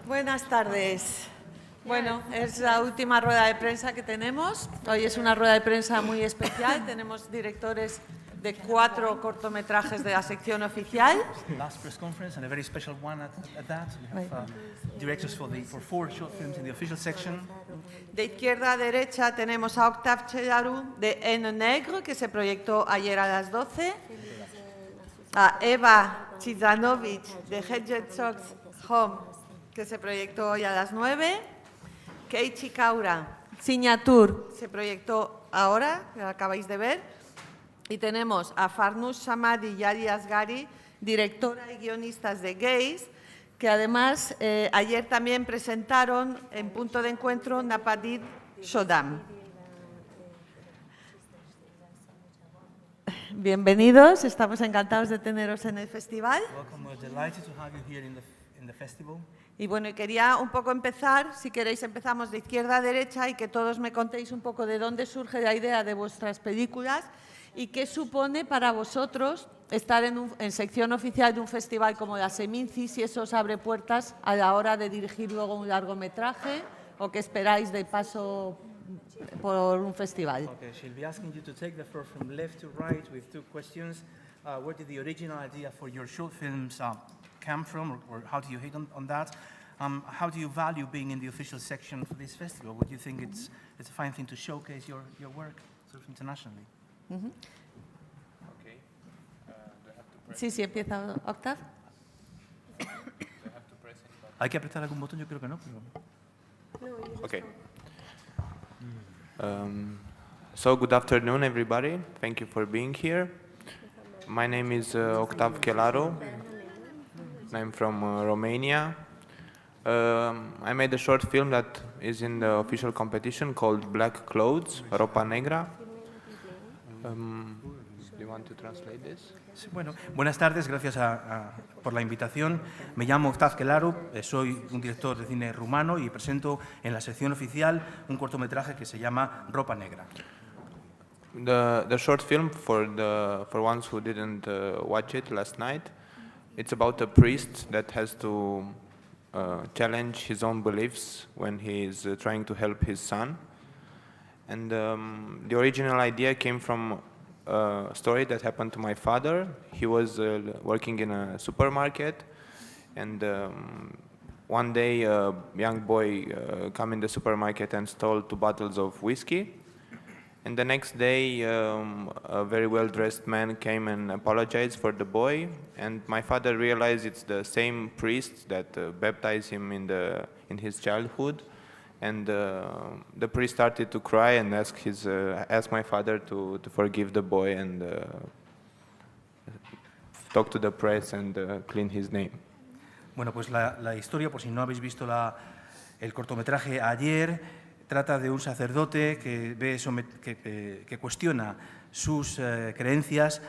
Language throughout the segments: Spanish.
Buenas tardes. Bueno, es la última rueda de prensa que tenemos. Hoy es una rueda de prensa muy especial. Tenemos directores de 4 cortometrajes de la sección oficial. Last press conference and a very special one at that. We have directors for 4 short films in the official section. De izquierda a derecha tenemos a Octav Chelaru de Haine Negre, que se proyectó ayer a las 12. A Eva Cvijanovic de Hedgehog, que se proyectó hoy a las 9. Kei Chikaura, Signature, se proyectó ahora, que lo acabáis de ver. Y tenemos a Farnoosh, Samadi y Asgari, directora y guionistas de Gays, que además ayer también presentaron en punto de encuentro Napadid Shodam. Bienvenidos, estamos encantados de teneros en el festival. Y bueno, quería un poco empezar, si queréis empezamos de izquierda a derecha y que todos me contéis un poco de dónde surge la idea de vuestras películas y qué supone para vosotros estar en sección oficial de un festival como la Seminci, si eso os abre puertas a la hora de dirigir luego un largometraje o qué esperáis del paso por un festival. Okay, she'll be asking you to take the floor from left to right with 2 questions. Where did the original idea for your short films come from, or how do you hit on that? How do you value being in the official section for this festival? What do you think it's a fine thing to showcase your work sort of internationally? Uh-huh. Okay. Do I have to press? Sí, empieza Octav. Do I have to press any button? ¿Hay que apretar algún botón? Yo creo que no. Pero... Okay. So good afternoon, everybody. Thank you for being here. My name is Octav Chelaru. I'm from Romania. I made a short film that is in the official competition called Black Clothes, Ropa Negra. Do you want to translate this? Sí, bueno, buenas tardes, gracias por la invitación. Me llamo Octav Chelaru, soy un director de cine rumano y presento en la sección oficial un cortometraje que se llama Ropa Negra. The short film, for ones who didn't watch it last night, it's about a priest that has to challenge his own beliefs when he is trying to help his son. And the original idea came from a story that happened to my father. He was working in a supermarket, and one day a young boy came in the supermarket and stole 2 bottles of whiskey. And the next day, a very well-dressed man came and apologized for the boy. And my father realized it's the same priest that baptized him in his childhood. And the priest started to cry and asked my father to forgive the boy and talk to the press and clean his name. Bueno, pues la historia, por si no habéis visto el cortometraje ayer, trata de un sacerdote que cuestiona sus creencias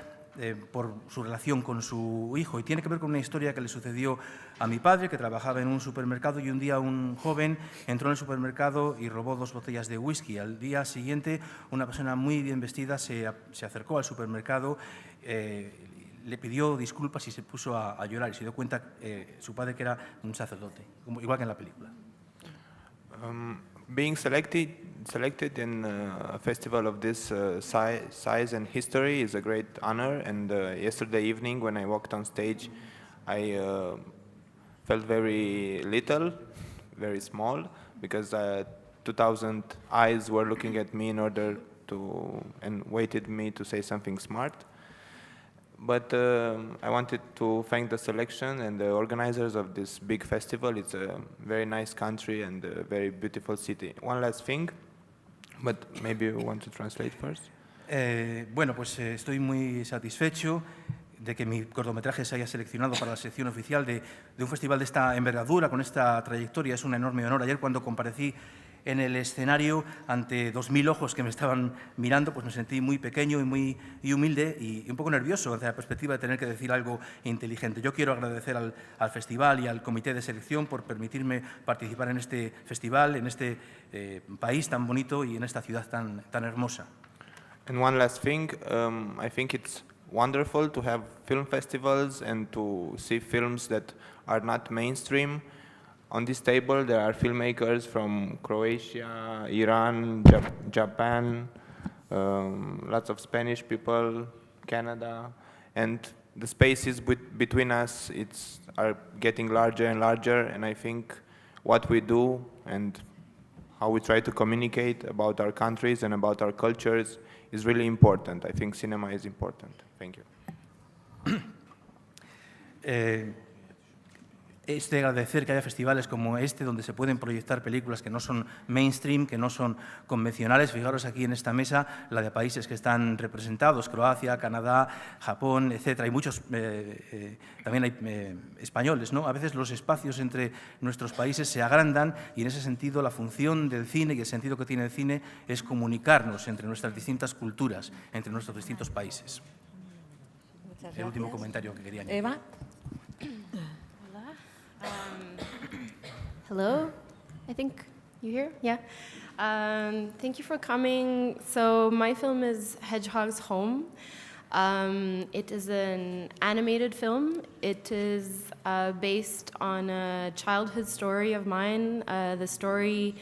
por su relación con su hijo, y tiene que ver con una historia que le sucedió a mi padre, que trabajaba en un supermercado, y un día un joven entró en el supermercado y robó 2 botellas de whisky. Al día siguiente, una persona muy bien vestida se acercó al supermercado, le pidió disculpas y se puso a llorar, y se dio cuenta su padre que era un sacerdote, igual que en la película. Being selected in a festival of this size and history is a great honor, and yesterday evening when I walked on stage, I felt very little, very small, because 2,000 eyes were looking at me and waited me to say something smart. But I wanted to thank the selection and the organizers of this big festival. It's a very nice country and a very beautiful city. One last thing, but maybe you want to translate first? Bueno, pues estoy muy satisfecho de que mi cortometraje se haya seleccionado para la sección oficial de un festival de esta envergadura, con esta trayectoria. Es un enorme honor. Ayer, cuando comparecí en el escenario ante 2.000 ojos que me estaban mirando, pues me sentí muy pequeño y humilde y un poco nervioso desde la perspectiva de tener que decir algo inteligente. Yo quiero agradecer al festival y al comité de selección por permitirme participar en este festival, en este país tan bonito y en esta ciudad tan hermosa. And one last thing, I think it's wonderful to have film festivals and to see films that are not mainstream. on this table there are filmmakers from Croatia, Iran, Japan, lots of Spanish people, Canada, and the spaces between us are getting larger and larger, and I think what we do and how we try to communicate about our countries and about our cultures is really important. I think cinema is important. Thank you. Es de agradecer que haya festivales como este donde se pueden proyectar películas que no son mainstream, que no son convencionales. Fijaros aquí en esta mesa la de países que están representados, Croacia, Canadá, Japón, etc. Hay muchos, también hay españoles, ¿no? A veces los espacios entre nuestros países se agrandan y en ese sentido la función del cine y el sentido que tiene el cine es comunicarnos entre nuestras distintas culturas, entre nuestros distintos países. El último comentario que quería añadir. Eva. Hello, I think you here? Yeah. Thank you for coming. So my film is Hedgehog's Home. It is an animated film. It is based on a childhood story of mine. The story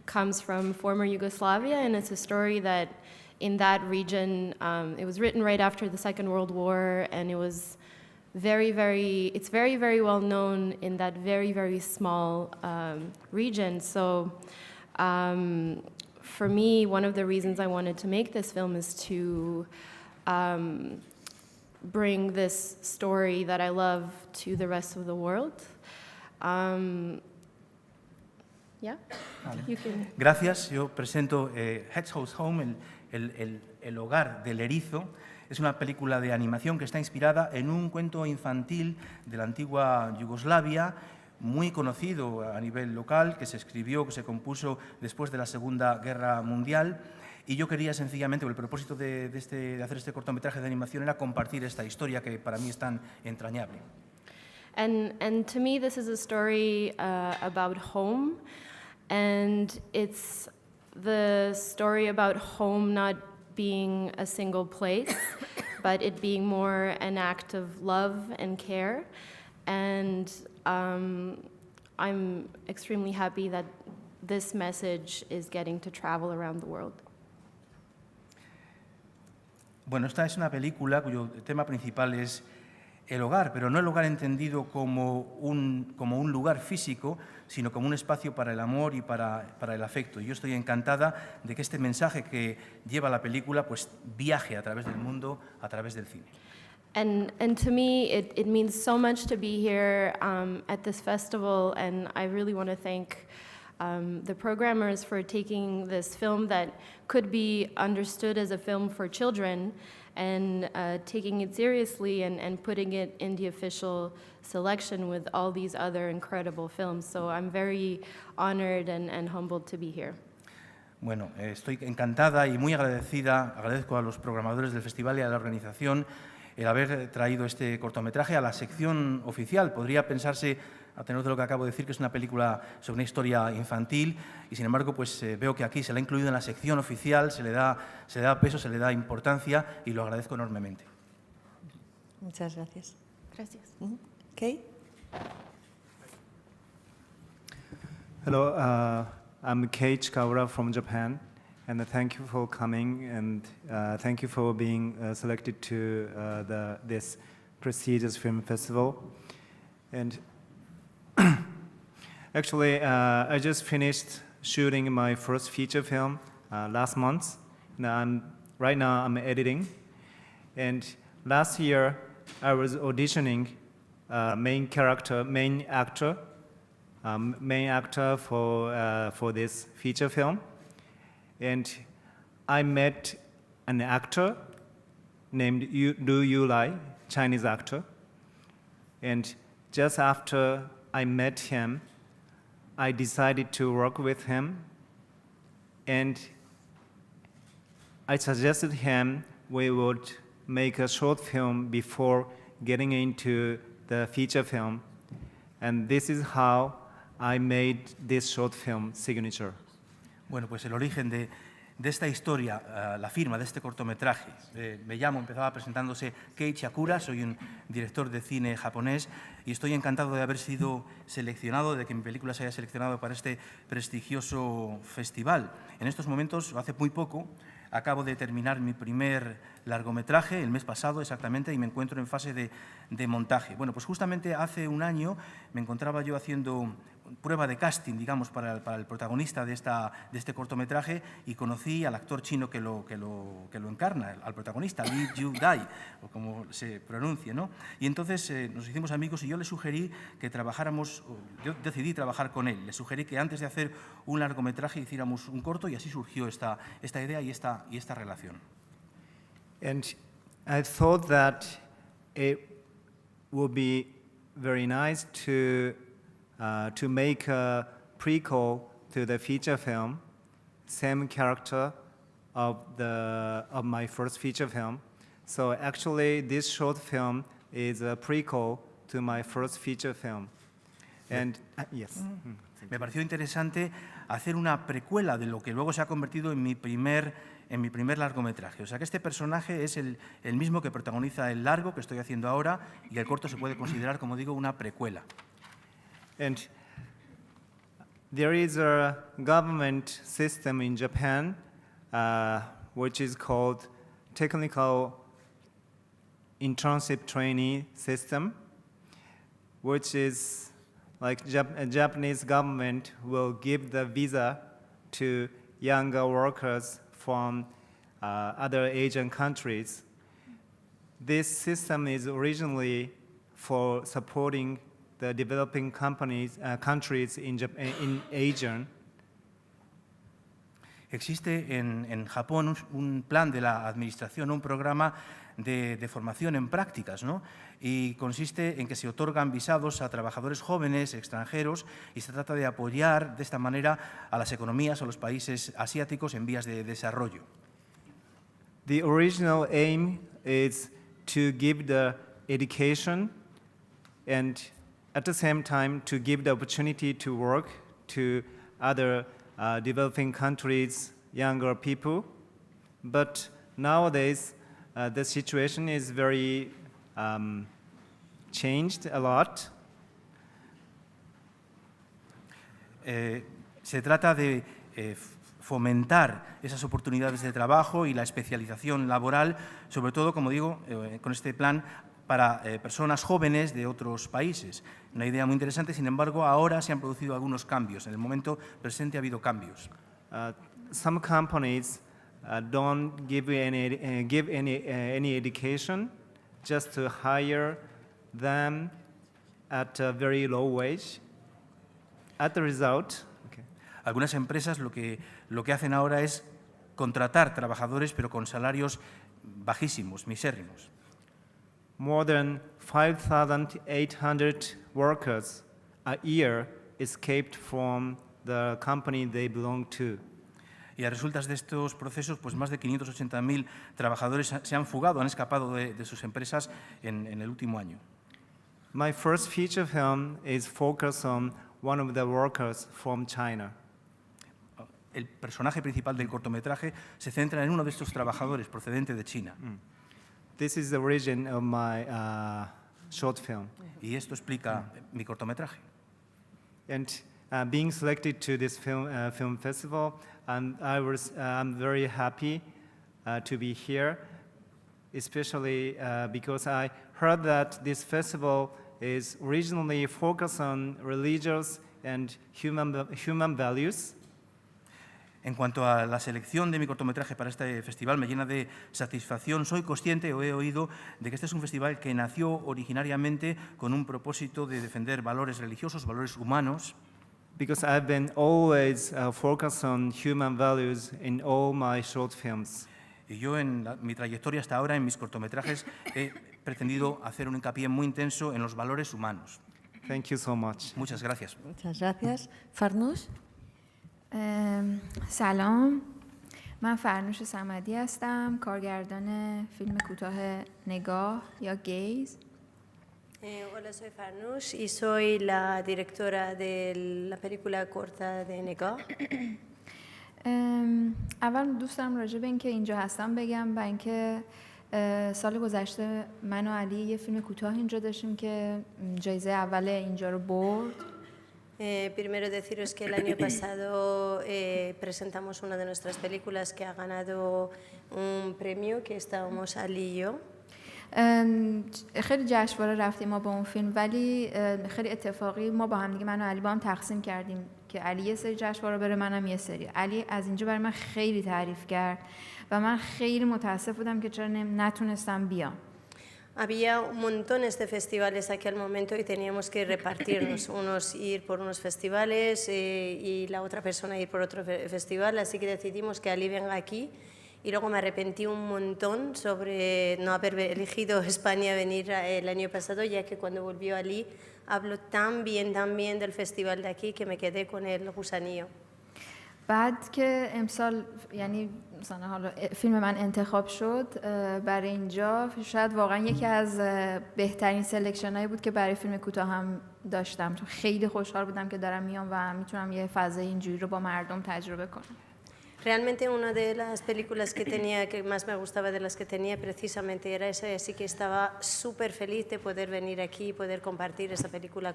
comes from former Yugoslavia, and it's a story that in that region, it was written right after the Second World War, and it was it's very, very well known in that very, very small region. So for me, one of the reasons I wanted to make this film is to bring this story that I love to the rest of the world. Yeah, you can. Gracias. Yo presento Hedgehog's Home, el hogar del erizo. Es una película de animación que está inspirada en un cuento infantil de la antigua Yugoslavia, muy conocido a nivel local, que se escribió, que se compuso después de la Segunda Guerra Mundial. Y yo quería sencillamente, el propósito de hacer este cortometraje de animación era compartir esta historia que para mí es tan entrañable. And to me, this is a story about home, and it's the story about home not being a single place, but it being more an act of love and care. And I'm extremely happy that this message is getting to travel around the world. Bueno, esta es una película cuyo tema principal es el hogar, pero no el hogar entendido como un lugar físico, sino como un espacio para el amor y para el afecto. Y yo estoy encantada de que este mensaje que lleva la película pues viaje a través del mundo, a través del cine. And to me, it means so much to be here at this festival, and I really want to thank the programmers for taking this film that could be understood as a film for children and taking it seriously and putting it in the official selection with all these other incredible films. So I'm very honored and humbled to be here. Bueno, estoy encantada y muy agradecida, agradezco a los programadores del festival y a la organización el haber traído este cortometraje a la sección oficial. Podría pensarse, a tenor de lo que acabo de decir, que es una película sobre una historia infantil y, sin embargo, pues veo que aquí se la ha incluido en la sección oficial, se le da peso, se le da importancia y lo agradezco enormemente. Muchas gracias. Gracias. Kei? Hello, I'm Kei Chikaura from Japan, and thank you for coming, and thank you for being selected to this prestigious film festival. And actually, I just finished shooting my first feature film last month. Right now I'm editing. And last year, I was auditioning main actor for this feature film. And I met an actor named Du Yulai, Chinese actor. And just after I met him, I decided to work with him, and I suggested him we would make a short film before getting into the feature film, and this is how I made this short film, Signature. Bueno, pues el origen de de esta historia, la firma de este cortometraje. Empezaba presentándose Kei Chikaura, soy un director de cine japonés y estoy encantado de haber sido seleccionado, de que mi película se haya seleccionado para este prestigioso festival. En estos momentos, hace muy poco, acabo de terminar mi primer largometraje, el mes pasado exactamente, y me encuentro en fase de montaje. Bueno, pues justamente hace un año me encontraba yo haciendo prueba de casting, digamos, para el protagonista de este cortometraje y conocí al actor chino que lo encarna, al protagonista, Li Yu-dai, o como se pronuncie, ¿no? Y entonces nos hicimos amigos y yo le sugerí que trabajáramos, yo decidí trabajar con él, le sugerí que antes de hacer un largometraje hiciéramos un corto y así surgió esta idea y esta relación. And I thought that it would be very nice to make a prequel to the feature film, same character of my first feature film. So actually, this short film is a prequel to my first feature film. And yes. Me pareció interesante hacer una precuela de lo que luego se ha convertido en mi primer largometraje. O sea que este personaje es el mismo que protagoniza el largo que estoy haciendo ahora y el corto se puede considerar, como digo, una precuela. And there is a government system in Japan which is called Technical Internship Trainee System, which is like a Japanese government will give the visa to younger workers from other Asian countries. This system is originally for supporting the developing countries in Asia. Existe en Japón un plan de la administración, un programa de formación en prácticas, ¿no? Y consiste en que se otorgan visados a trabajadores jóvenes, extranjeros, y se trata de apoyar de esta manera a las economías o los países asiáticos en vías de desarrollo. The original aim is to give the education and at the same time to give the opportunity to work to other developing countries, younger people. But nowadays, the situation is very changed a lot. Se trata de fomentar esas oportunidades de trabajo y la especialización laboral, sobre todo, como digo, con este plan para personas jóvenes de otros países. Una idea muy interesante, sin embargo, ahora se han producido algunos cambios. En el momento presente ha habido cambios. Some companies don't give any education, just to hire them at a very low wage. At the result, algunas empresas lo que hacen ahora es contratar trabajadores, pero con salarios bajísimos, misérrimos. More than 5,800 workers a year escaped from the company they belong to. Y a resultas de estos procesos, pues más de 580.000 trabajadores se han fugado, han escapado de sus empresas en el último año. My first feature film is focused on one of the workers from China. El personaje principal del cortometraje se centra en uno de estos trabajadores procedente de China. This is the origin of my short film. Y esto explica mi cortometraje. And being selected to this film festival, I'm very happy to be here, especially because I heard that this festival is originally focused on religious and human values. En cuanto a la selección de mi cortometraje para este festival, me llena de satisfacción. Soy consciente o he oído de que este es un festival que nació originariamente con un propósito de defender valores religiosos, valores humanos. Because I've been always focused on human values in all my short films. Y yo en mi trayectoria hasta ahora, en mis cortometrajes, he pretendido hacer un hincapié muy intenso en los valores humanos. Thank you so much. Muchas gracias. Muchas gracias. Farnoosh. سلام، من فرنوش صمدی هستم، کارگردان فیلم کوتاه نگاه یا گیز. Hola, soy Farnoosh y soy la directora de la película corta de Negah. اول دوست دارم راجع به اینکه اینجا هستم بگم و اینکه سال گذشته من و علی یه فیلم کوتاه اینجا داشتیم که جایزه اول اینجا رو برد. Primero deciros que el año pasado presentamos una de nuestras películas que ha ganado un premio, que estábamos Ali y yo. خیلی جشنواره رفتیم ما با اون فیلم، ولی خیلی اتفاقی ما با هم دیگه من و علی با هم تقسیم کردیم که علی یه سری جشنواره بره، منم یه سری. علی از اینجا برای من خیلی تعریف کرد و من خیلی متاسف بودم که چرا نتونستم بیام. Había montones de festivales en aquel momento y teníamos que repartirnos, unos ir por unos festivales y la otra persona ir por otro festival, así que decidimos que Ali venga aquí y luego me arrepentí un montón sobre no haber elegido España venir el año pasado, ya que cuando volvió Ali habló tan bien del festival de aquí que me quedé con el gusanillo. بعد که امسال یعنی مثلا حالا فیلم من انتخاب شد برای اینجا، شاید واقعا یکی از بهترین سلکشنایی بود که برای فیلم کوتاه هم داشتم، چون خیلی خوشحال بودم که دارم میام و میتونم یه فضای اینجوری رو با مردم تجربه کنم. Realmente una de las películas que más me gustaba de las que tenía precisamente era esa, así que estaba súper feliz de poder venir aquí y poder compartir esa película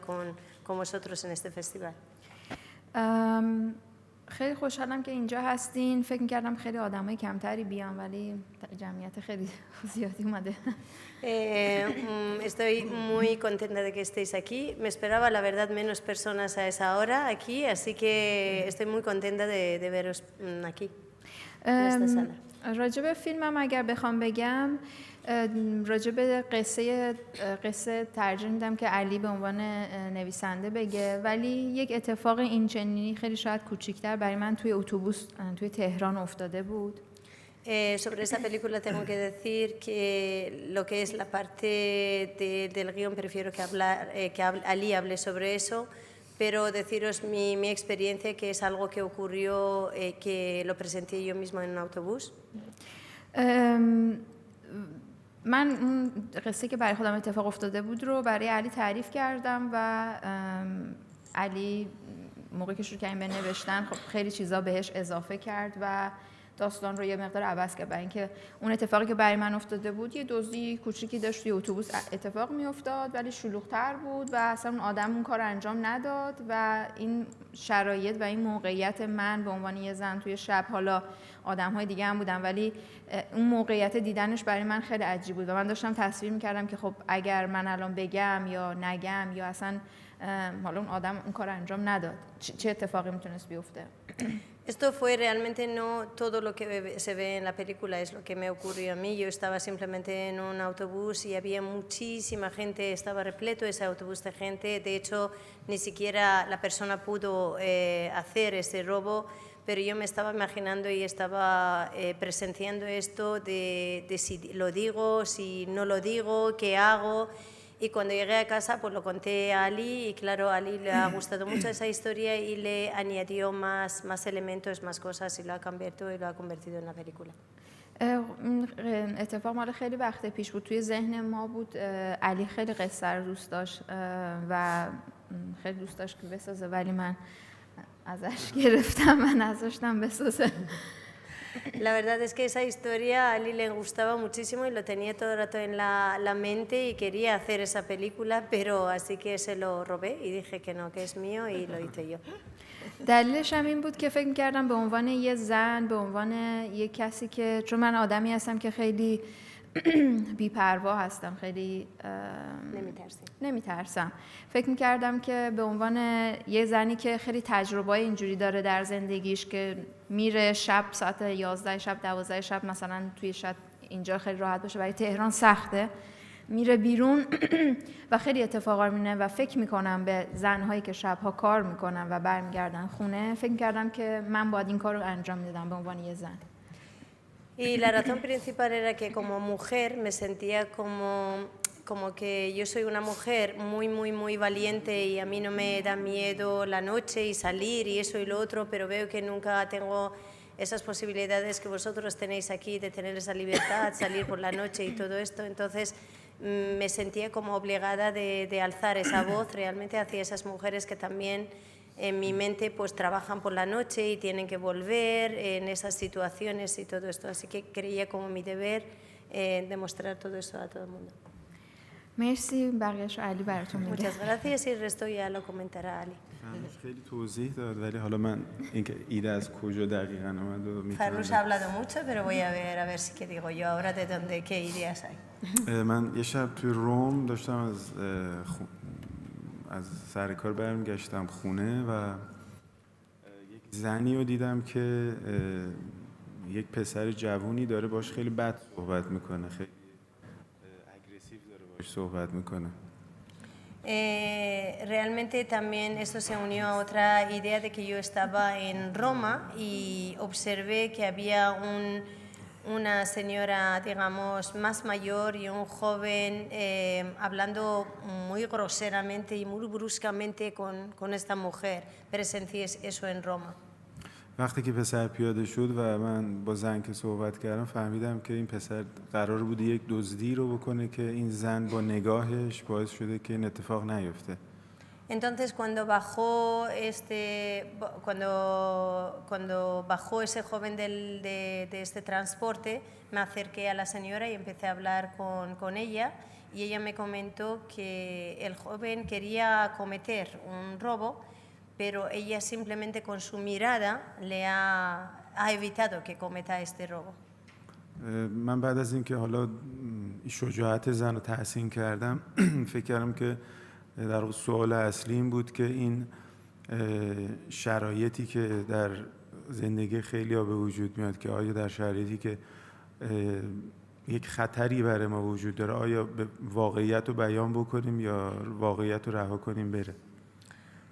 con vosotros en este festival. خیلی خوشحالم که اینجا هستین. فکر می‌کردم خیلی آدمای کمتری بیان، ولی جمعیت خیلی زیادی اومده. Estoy muy contenta de que estéis aquí. Me esperaba, la verdad, menos personas a esa hora aquí, así que estoy muy contenta de veros aquí, en esta sala. راجع به فیلمم اگر بخوام بگم، راجع به قصه ترجیح میدم که علی به عنوان نویسنده بگه، ولی یک اتفاق اینچنینی خیلی شاید کوچیک‌تر برای من توی اتوبوس توی تهران افتاده بود. Sobre esa película tengo que decir que lo que es la parte del guión prefiero que Ali hable sobre eso, pero deciros mi experiencia, que es algo que ocurrió, que lo presenté yo mismo en un autobús. من اون قصه که برای خودم اتفاق افتاده بود رو برای علی تعریف کردم و علی موقعی که شروع کردیم به نوشتن خب خیلی چیزا بهش اضافه کرد و داستان رو یه مقدار عوض کرد، برای اینکه اون اتفاقی که برای من افتاده بود یه دزدی کوچیکی داشت توی اتوبوس اتفاق میافتاد، ولی شلوغ‌تر بود و اصلا اون آدم اون کار انجام نداد و این شرایط و این موقعیت من به عنوان یه زن توی شب، حالا آدم‌های دیگه هم بودن، ولی اون موقعیت دیدنش برای من خیلی عجیب بود و من داشتم تصویر می‌کردم که خب اگر من الان بگم یا نگم یا اصلا حالا اون آدم اون کار انجام نداد چه اتفاقی میتونست بیفته. Esto fue realmente no todo lo que se ve en la película es lo que me ocurrió a mí. Yo estaba simplemente en un autobús y había muchísima gente, estaba repleto ese autobús de gente. De hecho, ni siquiera la persona pudo hacer ese robo, pero yo me estaba imaginando y estaba presenciando esto de si lo digo, si no lo digo, qué hago. Y cuando llegué a casa, pues lo conté a Ali y claro, a Ali le ha gustado mucho esa historia y le añadió más elementos, más cosas y lo ha convertido en la película. اتفاق مال خیلی وقت پیش بود، توی ذهن ما بود. علی خیلی قصه رو دوست داشت و خیلی دوست داشت که بسازه، ولی من ازش گرفتم و نذاشتم بسازه. La verdad es que esa historia a Ali le gustaba muchísimo y lo tenía todo el rato en la mente y quería hacer esa película, pero así que se lo robé y dije que no, que es mío y lo hice yo. دلیلش هم این بود که فکر می‌کردم به عنوان یه زن، به عنوان یه کسی که، چون من آدمی هستم که خیلی بی‌پروا هستم، خیلی نمیترسم. فکر می‌کردم که به عنوان یه زنی که خیلی تجربه اینجوری داره در زندگیش، که میره شب ساعت 11 شب 12 شب مثلا توی شب اینجا خیلی راحت باشه، برای تهران سخته، میره بیرون و خیلی اتفاقا رو می‌بینه و فکر می‌کنم به زن‌هایی که شب‌ها کار می‌کنن و برمیگردن خونه. فکر می‌کردم که من باید این کار رو انجام میدم به عنوان یه زن. Y la razón principal era que como mujer me sentía como que yo soy una mujer muy valiente y a mí no me da miedo la noche y salir y eso y lo otro, pero veo que nunca tengo esas posibilidades que vosotros tenéis aquí de tener esa libertad, salir por la noche y todo esto. Entonces me sentía como obligada de alzar esa voz realmente hacia esas mujeres que también en mi mente pues trabajan por la noche y tienen que volver en esas situaciones y todo esto. Así que creía como mi deber demostrar todo eso a todo el mundo. مرسی بقیه‌اش رو علی براتون میگه. Muchas gracias y el resto ya lo comentará Ali. خیلی توضیح داد ولی حالا من اینکه ایده از کجا دقیقاً اومد و Farnoosh ha hablado mucho, pero voy a ver si qué digo yo ahora de dónde, qué ideas hay. من یه شب توی روم داشتم از سر کار برمیگشتم خونه و یک زنی رو دیدم که یک پسر جوونی داره باش خیلی بد صحبت میکنه، خیلی اگریسیو داره باش صحبت میکنه. Realmente también esto se unió a otra idea de que yo estaba en Roma y observé que había una señora, digamos, más mayor y un joven hablando muy groseramente y muy bruscamente con esta mujer. Presencié eso en Roma. وقتی که پسر پیاده شد و من با زن که صحبت کردم فهمیدم که این پسر قرار بود یک دزدی رو بکنه که این زن با نگاهش باعث شده که این اتفاق نیفته. Entonces cuando bajó ese joven de este transporte, me acerqué a la señora y empecé a hablar con ella y ella me comentó que el joven quería cometer un robo, pero ella simplemente con su mirada le ha evitado que cometa este robo. من بعد از اینکه حالا شجاعت زن رو تحسین کردم فکر کردم که در واقع سوال اصلی این بود که این شرایطی که در زندگی خیلی‌ها به وجود میاد که آیا در شرایطی که یک خطری برای ما وجود داره آیا واقعیت رو بیان بکنیم یا واقعیت رو رها کنیم بره.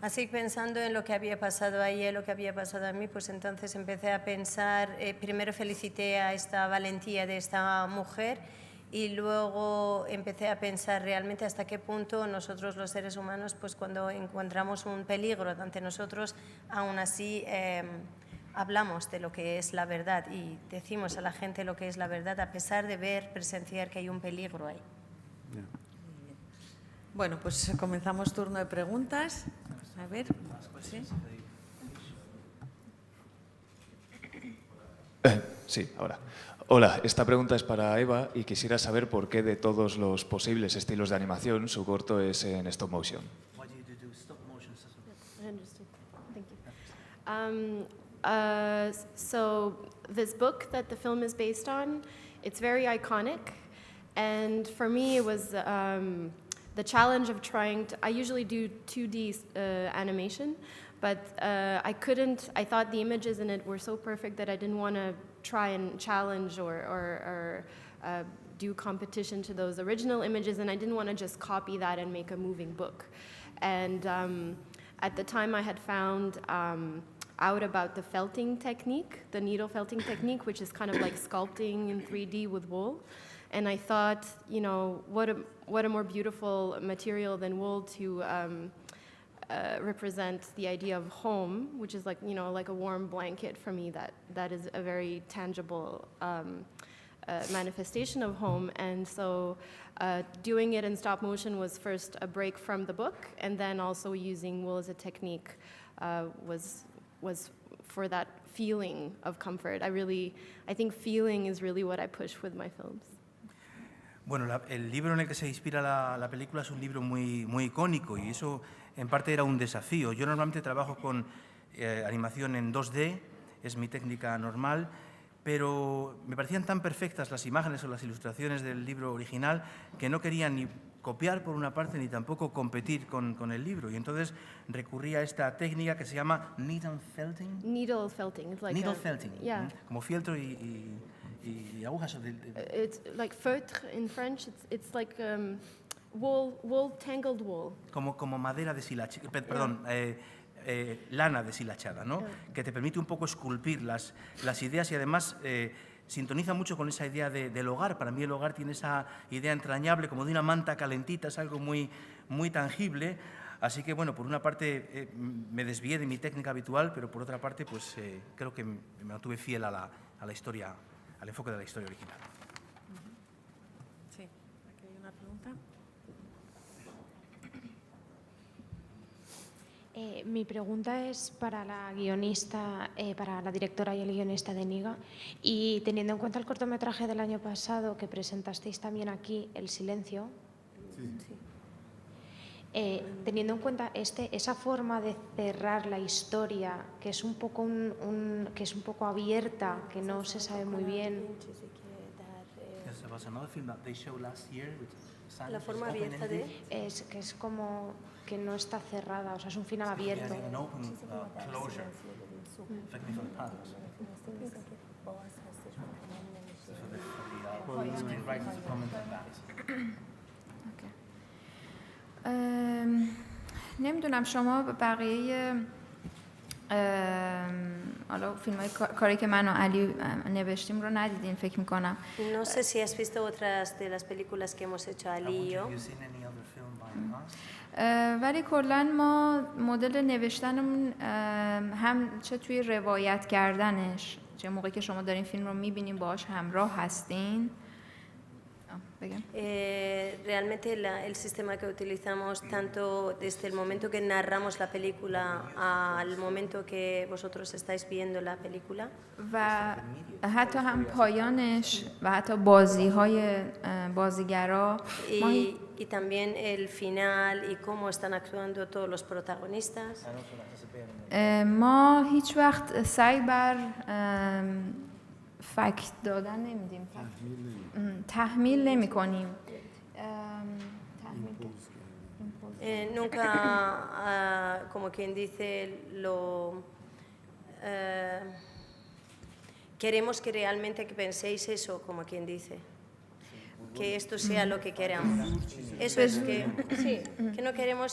Así pensando en lo que había pasado a ella, lo que había pasado a mí, pues entonces empecé a pensar, primero felicité a esta valentía de esta mujer y luego empecé a pensar realmente hasta qué punto nosotros los seres humanos, pues cuando encontramos un peligro ante nosotros, aún así hablamos de lo que es la verdad y decimos a la gente lo que es la verdad a pesar de presenciar que hay un peligro ahí. Bueno, pues comenzamos turno de preguntas. A ver, ¿sí? Sí, ahora. Hola, esta pregunta es para Eva y quisiera saber por qué de todos los posibles estilos de animación su corto es en stop motion. So this book that the film is based on, it's very iconic, and for me it was the challenge of trying to, I usually do 2D animation, but I thought the images in it were so perfect that I didn't want to try and challenge or do competition to those original images, and I didn't want to just copy that and make a moving book. And at the time I had found out about the felting technique, the needle felting technique, which is kind of like sculpting in 3D with wool. And I thought, you know, what a more beautiful material than wool to represent the idea of home, which is like, you know, like a warm blanket for me. That is a very tangible manifestation of home. And so doing it in stop motion was first a break from the book, and then also using wool as a technique was for that feeling of comfort. I think feeling is really what I push with my films. Bueno, el libro en el que se inspira la película es un libro muy icónico y eso en parte era un desafío. Yo normalmente trabajo con animación en 2D, es mi técnica normal, pero me parecían tan perfectas las imágenes o las ilustraciones del libro original que no quería ni copiar por una parte ni tampoco competir con el libro. Y entonces recurrí a esta técnica que se llama needle felting. Needle felting. It's like needle felting, yeah. Como fieltro y agujas. It's like feutre in French. It's like wool, tangled wool. Como madera deshilachada, perdón, lana deshilachada, ¿no? Yeah. Que te permite un poco esculpir las ideas y además sintoniza mucho con esa idea del hogar. Para mí el hogar tiene esa idea entrañable como de una manta calentita, es algo muy tangible. Así que, bueno, por una parte me desvié de mi técnica habitual, pero por otra parte, pues creo que me mantuve fiel a la historia, al enfoque de la historia original. Sí, aquí hay una pregunta. Mi pregunta es para la guionista, para la directora y el guionista de Negah, y teniendo en cuenta el cortometraje del año pasado que presentasteis también aquí, El silencio, teniendo en cuenta esa forma de cerrar la historia, que es un poco que es un poco abierta, que no se sabe muy bien. La forma abierta de... Que es como que no está cerrada, o sea, es un final abierto. نمیدونم شما بقیه حالا فیلم‌های کاری که من و علی نوشتیم رو ندیدین فکر می‌کنم. No sé si has visto otras de las películas que hemos hecho Ali y yo. ولی کلاً ما مدل نوشتنمون هم چه توی روایت کردنش، چه موقعی که شما دارین فیلم رو می‌بینین باهاش همراه هستین. Realmente el sistema que utilizamos tanto desde el momento que narramos la película al momento que vosotros estáis viendo la película. و حتی هم پایانش و حتی بازی‌های بازیگرا y también el final y cómo están actuando todos los protagonistas. ما هیچ وقت سعی بر فکت دادن نمیدیم، تحمیل نمی کنیم. Nunca, como quien dice, queremos que realmente que penséis eso, como quien dice, que esto sea lo que queramos. Eso es que, sí, que no queremos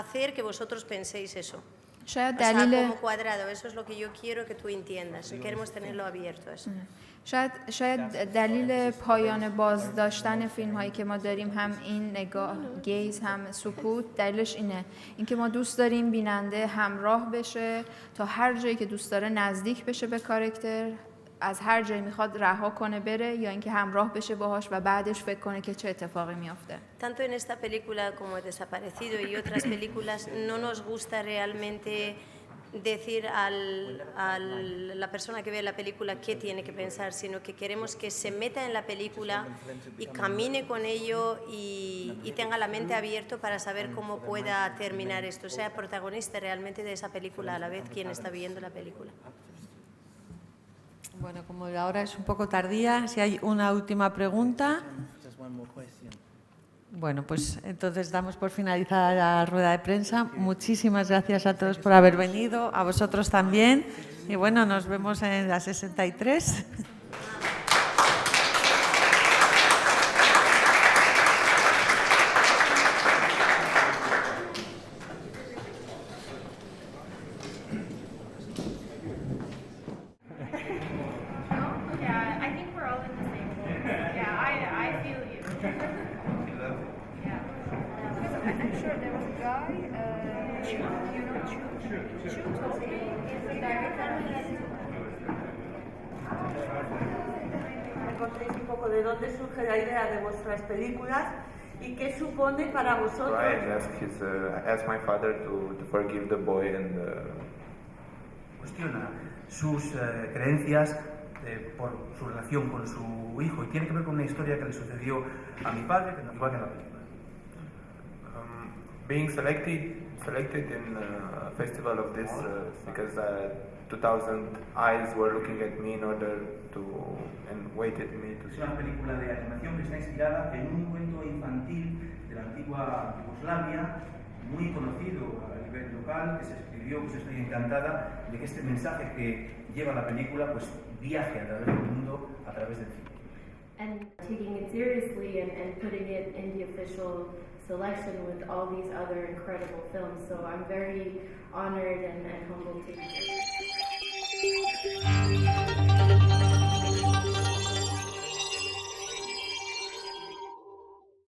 hacer que vosotros penséis eso. O sea, como cuadrado, eso es lo que yo quiero que tú entiendas. Queremos tenerlo abierto eso. شاید دلیل پایان باز داشتن فیلم هایی که ما داریم هم این نگاه گیز هم سکوت، دلیلش اینکه ما دوست داریم بیننده همراه بشه تا هر جایی که دوست داره نزدیک بشه به کاراکتر، از هر جایی میخواد رها کنه بره، یا اینکه همراه بشه باهاش و بعدش فکر کنه که چه اتفاقی میافته. Tanto en esta película como Desaparecido y otras películas no nos gusta realmente decir a la persona que ve la película qué tiene que pensar, sino que queremos que se meta en la película y camine con ello y tenga la mente abierta para saber cómo pueda terminar esto, sea protagonista realmente de esa película a la vez quien está viendo la película. Bueno, como ahora es un poco tardía, si hay una última pregunta. Bueno, pues entonces damos por finalizada la rueda de prensa. Muchísimas gracias a todos por haber venido, a vosotros también. Y bueno, nos vemos en la 63. Un poco de dónde surge la idea de vuestras películas y qué supone para vosotros. Ask my father to forgive the boy and. Cuestiona sus creencias por su relación con su hijo y tiene que ver con una historia que le sucedió a mi padre, que nos va en la película. Being selected in a festival of this because 2,000 eyes were looking at me in order to and waited me to see. Es una película de animación que está inspirada en un cuento infantil de la antigua Yugoslavia, muy conocido a nivel local, que se escribió, pues estoy encantada de que este mensaje que lleva la película pues viaje a través del mundo, a través del cine. And taking it seriously and putting it in the official selection with all these other incredible films. So I'm very honored and humbled to